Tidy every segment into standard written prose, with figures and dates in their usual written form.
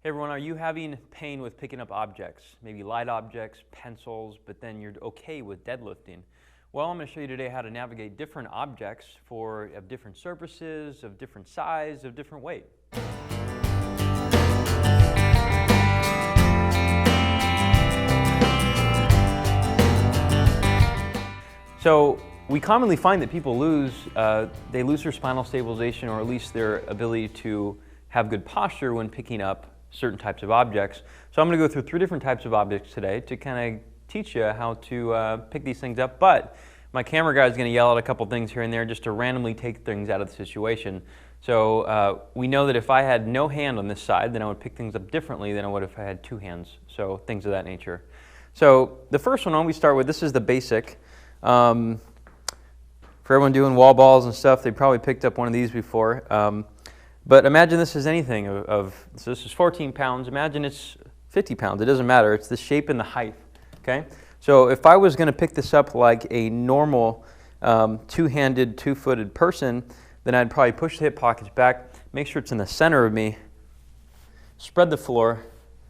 Hey everyone, are you having pain with picking up objects? Maybe light objects, pencils, but then you're okay with deadlifting? Well, I'm going to show you today how to navigate different objects of different surfaces, of different size, of different weight. So we commonly find that people lose their spinal stabilization, or at least their ability to have good posture when picking up certain types of objects. So I'm going to go through 3 different types of objects today to kind of teach you how to pick these things up. But my camera guy is going to yell out a couple things here and there just to randomly take things out of the situation. So we know that if I had no hand on this side, then I would pick things up differently than I would if I had 2 hands. So things of that nature. So the first one we start with, this is the basic. For everyone doing wall balls and stuff, they probably picked up one of these before. But imagine this is anything so this is 14 pounds. Imagine it's 50 pounds. It doesn't matter. It's the shape and the height. Okay. So if I was going to pick this up like a normal 2-handed, 2-footed person, then I'd probably push the hip pockets back, make sure it's in the center of me, spread the floor,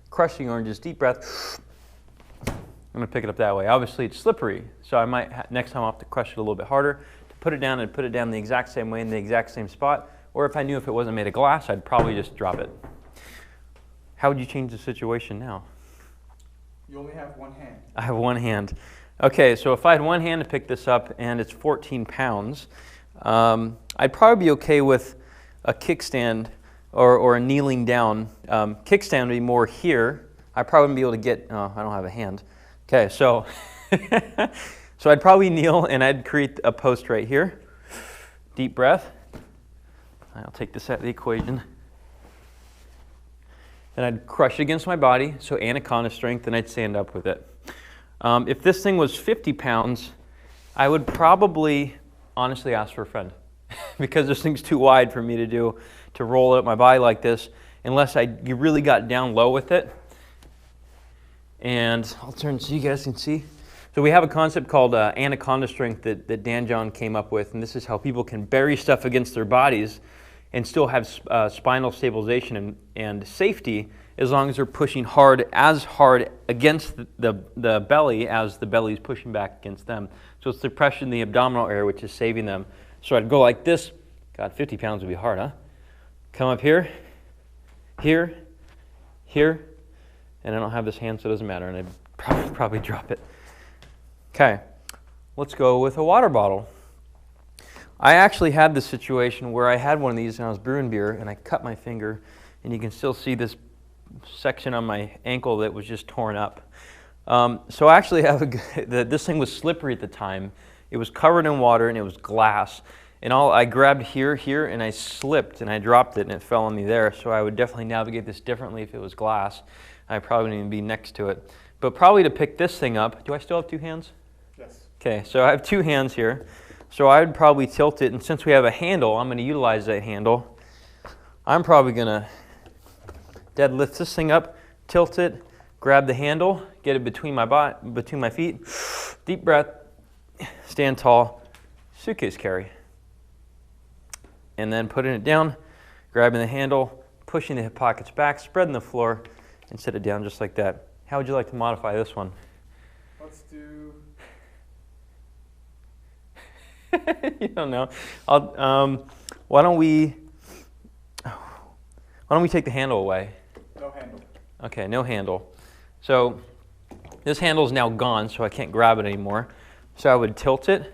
crush the oranges, deep breath. I'm going to pick it up that way. Obviously, it's slippery, so I might next time I'll have to crush it a little bit harder to put it down and put it down the exact same way in the exact same spot. Or if I knew if it wasn't made of glass, I'd probably just drop it. How would you change the situation now? You only have one hand. I have one hand. Okay, so if I had one hand to pick this up and it's 14 pounds, I'd probably be okay with a kickstand or a kneeling down. Kickstand would be more here. I probably wouldn't be able to get, I don't have a hand. Okay, so, so I'd probably kneel and I'd create a post right here. Deep breath. I'll take this out of the equation. And I'd crush it against my body, so anaconda strength, and I'd stand up with it. If this thing was 50 pounds, I would probably honestly ask for a friend because this thing's too wide for me to roll up my body like this unless you really got down low with it. And I'll turn so you guys can see. So we have a concept called anaconda strength that Dan John came up with, and this is how people can bury stuff against their bodies and still have spinal stabilization and safety as long as they're pushing as hard against the belly as the belly is pushing back against them. So it's the pressure in the abdominal area which is saving them. So I'd go like this. God, 50 pounds would be hard, huh? Come up here, here, here, and I don't have this hand so it doesn't matter, and I'd probably drop it. Okay, let's go with a water bottle. I actually had this situation where I had one of these and I was brewing beer and I cut my finger, and you can still see this section on my ankle that was just torn up. So I actually have this thing was slippery at the time. It was covered in water and it was glass. And I grabbed here, and I slipped and I dropped it and it fell on me there. So I would definitely navigate this differently if it was glass. I probably wouldn't even be next to it. But probably to pick this thing up, do I still have 2 hands? Yes. Okay, so I have 2 hands here. So I would probably tilt it, and since we have a handle, I'm going to utilize that handle. I'm probably going to deadlift this thing up, tilt it, grab the handle, get it between my feet, deep breath, stand tall, suitcase carry. And then putting it down, grabbing the handle, pushing the hip pockets back, spreading the floor, and set it down just like that. How would you like to modify this one? Let's do... You don't know. Why don't we take the handle away? No handle. Okay, no handle. So this handle is now gone, so I can't grab it anymore. So I would tilt it,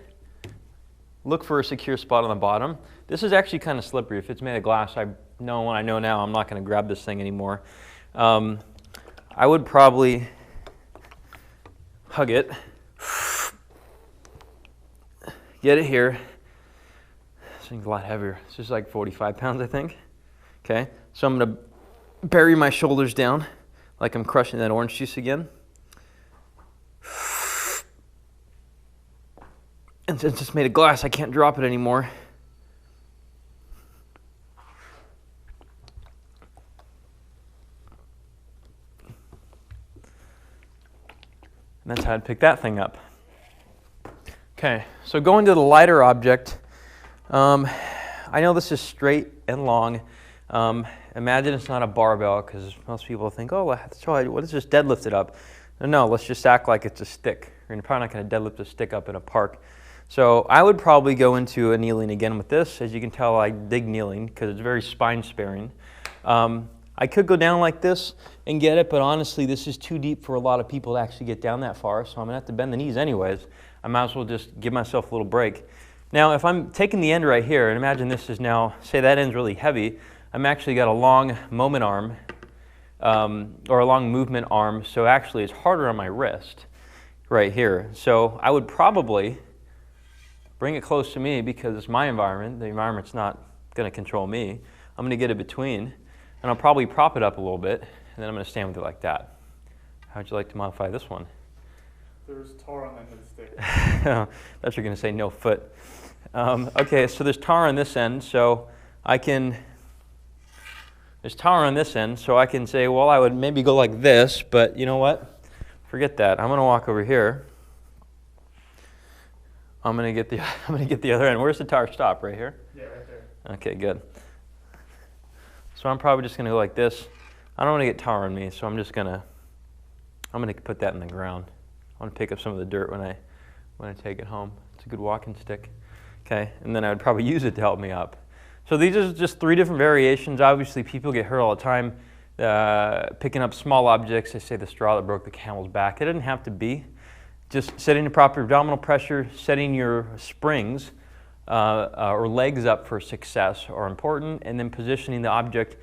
look for a secure spot on the bottom. This is actually kind of slippery. If it's made of glass, I know now I'm not going to grab this thing anymore. I would probably hug it. Get it here. This thing's a lot heavier. This is like 45 pounds, I think. Okay, so I'm going to bury my shoulders down like I'm crushing that orange juice again. And since it's made of glass, I can't drop it anymore. And that's how I'd pick that thing up. Okay, so going to the lighter object, I know this is straight and long. imagine it's not a barbell, because most people think, oh, so what is this deadlift it up? No, let's just act like it's a stick. You're probably not going to deadlift a stick up in a park. So I would probably go into a kneeling again with this. As you can tell, I dig kneeling because it's very spine sparing. I could go down like this and get it, but honestly, this is too deep for a lot of people to actually get down that far, so I'm gonna have to bend the knees anyways. I might as well just give myself a little break. Now, if I'm taking the end right here, and imagine this is now, say that end's really heavy, I'm actually got a long moment arm, or a long movement arm, so actually it's harder on my wrist right here. So I would probably bring it close to me because it's my environment. The environment's not gonna control me. I'm gonna get it between, and I'll probably prop it up a little bit, and then I'm going to stand with it like that. How'd you like to modify this one? There's tar on the end of the stick. I thought you were going to say no foot. Okay, so there's tar on this end, so there's tar on this end, so I can say, well, I would maybe go like this, but you know what? Forget that. I'm going to walk over here. I'm going to get the other end. Where's the tar stop? Right here? Yeah, right there. Okay, good. So I'm probably just going to go like this. I don't want to get tar on me, so I'm going to put that in the ground. I want to pick up some of the dirt when I take it home. It's a good walking stick. Okay, and then I would probably use it to help me up. So these are just 3 different variations. Obviously, people get hurt all the time picking up small objects. They say the straw that broke the camel's back. It doesn't have to be. Just setting the proper abdominal pressure, setting your springs or legs up for success are important, and then positioning the object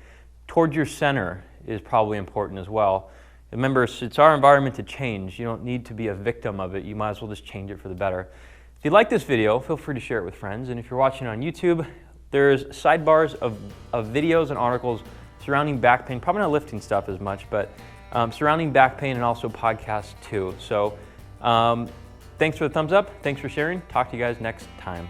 towards your center is probably important as well. Remember, it's our environment to change. You don't need to be a victim of it. You might as well just change it for the better. If you like this video, feel free to share it with friends, and if you're watching on YouTube, there's sidebars of videos and articles surrounding back pain, probably not lifting stuff as much, but surrounding back pain, and also podcasts too. So thanks for the thumbs up, thanks for sharing, talk to you guys next time.